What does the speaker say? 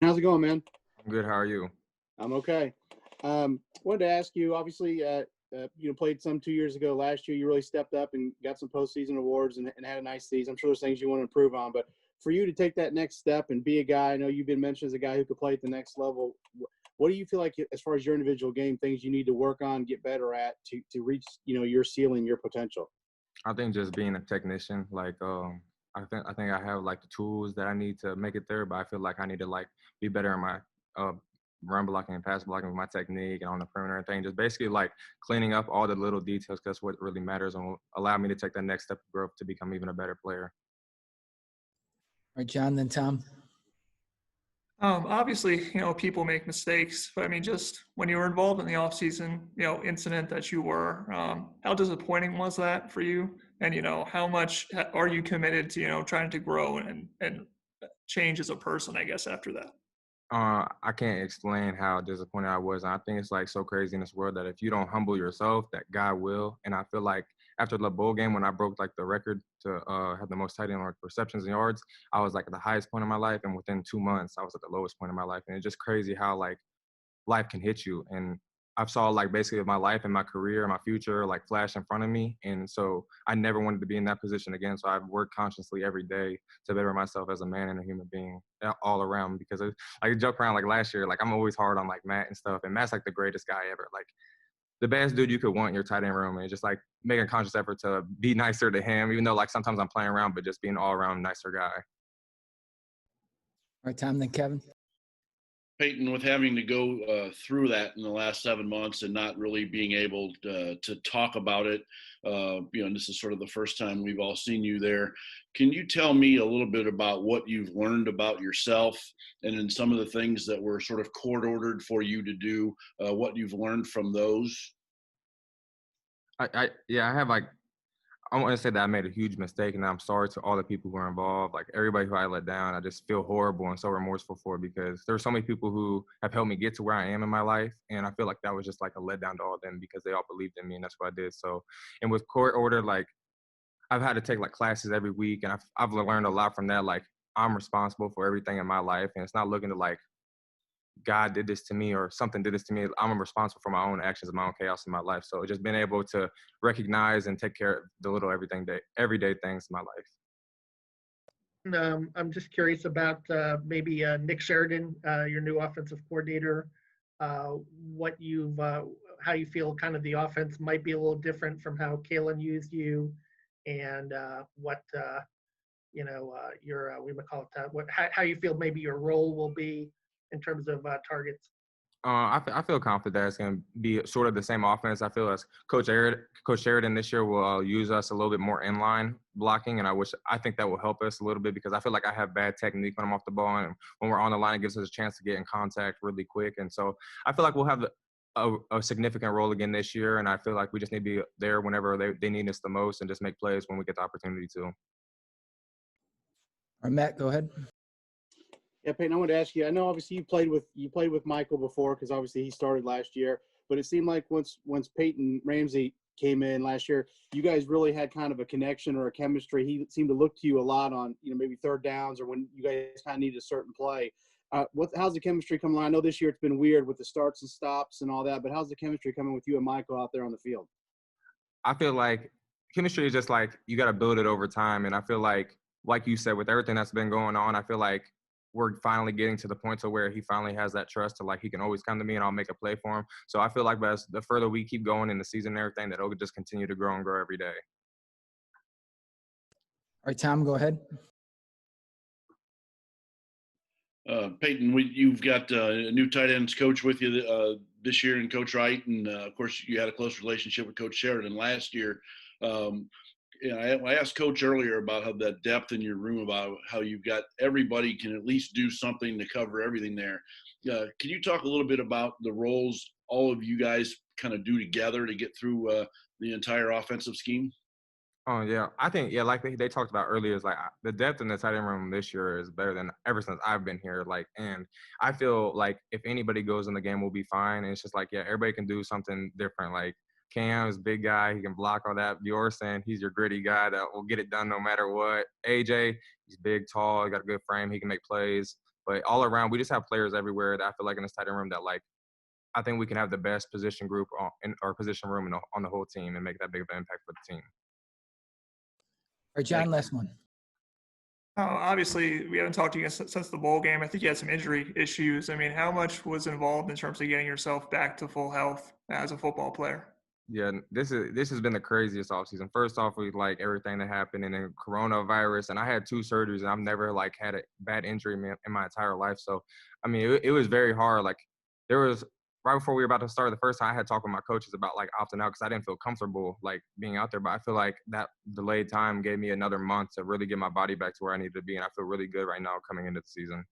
How's it going, man? I'm good. How are you? I'm okay. Wanted to ask you. Obviously, played some 2 years ago. Last year, you really stepped up and got some postseason awards and had a nice season. I'm sure there's things you want to improve on, but for you to take that next step and be a guy, I know you've been mentioned as a guy who could play at the next level. What do you feel like, as far as your individual game, things you need to work on, get better at to reach, your ceiling, your potential? I think just being a technician, I think I have like the tools that I need to make it there, but I feel like I need to like be better in my uh run blocking and pass blocking with my technique and on the perimeter and thing. Just basically like cleaning up all the little details because that's what really matters and will allow me to take that next step of growth to become even a better player. All right, John, then Tom. Obviously, people make mistakes, but I mean, just when you were involved in the offseason, incident that you were, how disappointing was that for you? And, how much are you committed to, trying to grow and change as a person, I guess, after that? I can't explain how disappointed I was. And I think it's like so crazy in this world that if you don't humble yourself, that God will. And I feel like after the bowl game, when I broke like the record to have the most tight end receptions and yards, I was like at the highest point of my life. And within 2 months, I was at the lowest point of my life. And it's just crazy how like life can hit you. And I've saw like basically my life and my career and my future like flash in front of me. And so I never wanted to be in that position again. So I've worked consciously every day to better myself as a man and a human being all around because I joke around like last year, like I'm always hard on like Matt and stuff. And Matt's like the greatest guy ever. Like the best dude you could want in your tight end room and just like making a conscious effort to be nicer to him, even though like sometimes I'm playing around, but just being an all around nicer guy. All right, Tom, then Kevin. Peyton, with having to go through that in the last 7 months and not really being able to talk about it, and this is sort of the first time we've all seen you there. Can you tell me a little bit about what you've learned about yourself and in some of the things that were sort of court ordered for you to do, what you've learned from those? I have like, I want to say that I made a huge mistake and I'm sorry to all the people who are involved. Like everybody who I let down, I just feel horrible and so remorseful for because there are so many people who have helped me get to where I am in my life. And I feel like that was just like a letdown to all of them because they all believed in me and that's what I did. So, and with court order, like I've had to take like classes every week and I've learned a lot from that. Like I'm responsible for everything in my life and it's not looking to like God did this to me or something did this to me. I'm responsible for my own actions and my own chaos in my life. So just being able to recognize and take care of the little everyday things in my life. I'm just curious about maybe Nick Sheridan, your new offensive coordinator, how you feel kind of the offense might be a little different from how Kalen used you and how you feel maybe your role will be in terms of targets. I feel confident that it's going to be sort of the same offense. I feel as Coach Sheridan this year will use us a little bit more inline blocking, and I think that will help us a little bit because I feel like I have bad technique when I'm off the ball, and when we're on the line, it gives us a chance to get in contact really quick. And so I feel like we'll have a significant role again this year, and I feel like we just need to be there whenever they need us the most and just make plays when we get the opportunity to. All right, Matt, go ahead. Yeah, Peyton, I wanted to ask you. I know obviously you played with Michael before because obviously he started last year. But it seemed like once Peyton Ramsey came in last year, you guys really had kind of a connection or a chemistry. He seemed to look to you a lot on maybe third downs or when you guys kind of needed a certain play. How's the chemistry coming along? I know this year it's been weird with the starts and stops and all that, but how's the chemistry coming with you and Michael out there on the field? I feel like chemistry is just like you got to build it over time, and I feel like you said, with everything that's been going on, I feel like we're finally getting to the point to where he finally has that trust to like he can always come to me and I'll make a play for him. So I feel like as the further we keep going in the season and everything, that it'll just continue to grow and grow every day. All right, Tom, go ahead. Peyton, you've got a new tight ends coach with you this year, and Coach Wright, and of course you had a close relationship with Coach Sheridan last year. I asked Coach earlier about how that depth in your room, about how you've got everybody can at least do something to cover everything there. Can you talk a little bit about the roles all of you guys kind of do together to get through the entire offensive scheme? Oh, yeah. I think, like they talked about earlier, is like the depth in the tight end room this year is better than ever since I've been here. Like, and I feel like if anybody goes in the game, we'll be fine. And it's just like, yeah, everybody can do something different. Like, Cam is a big guy. He can block all that. Bjorsen, he's your gritty guy that will get it done no matter what. AJ, he's big, tall, he got a good frame. He can make plays. But all around, we just have players everywhere that I feel like in this tight end room that like I think we can have the best position group in our position room on the whole team and make that big of an impact for the team. All right, John, last one. Obviously, we haven't talked to you since the bowl game. I think you had some injury issues. I mean, how much was involved in terms of getting yourself back to full health as a football player? Yeah, this has been the craziest offseason. First off, with like everything that happened and then coronavirus, and I had 2 surgeries, and I've never like had a bad injury in my entire life. So, I mean, it was very hard. Like there was right before we were about to start the first time, I had talked with my coaches about like opting out because I didn't feel comfortable like being out there. But I feel like that delayed time gave me another month to really get my body back to where I needed to be, and I feel really good right now coming into the season.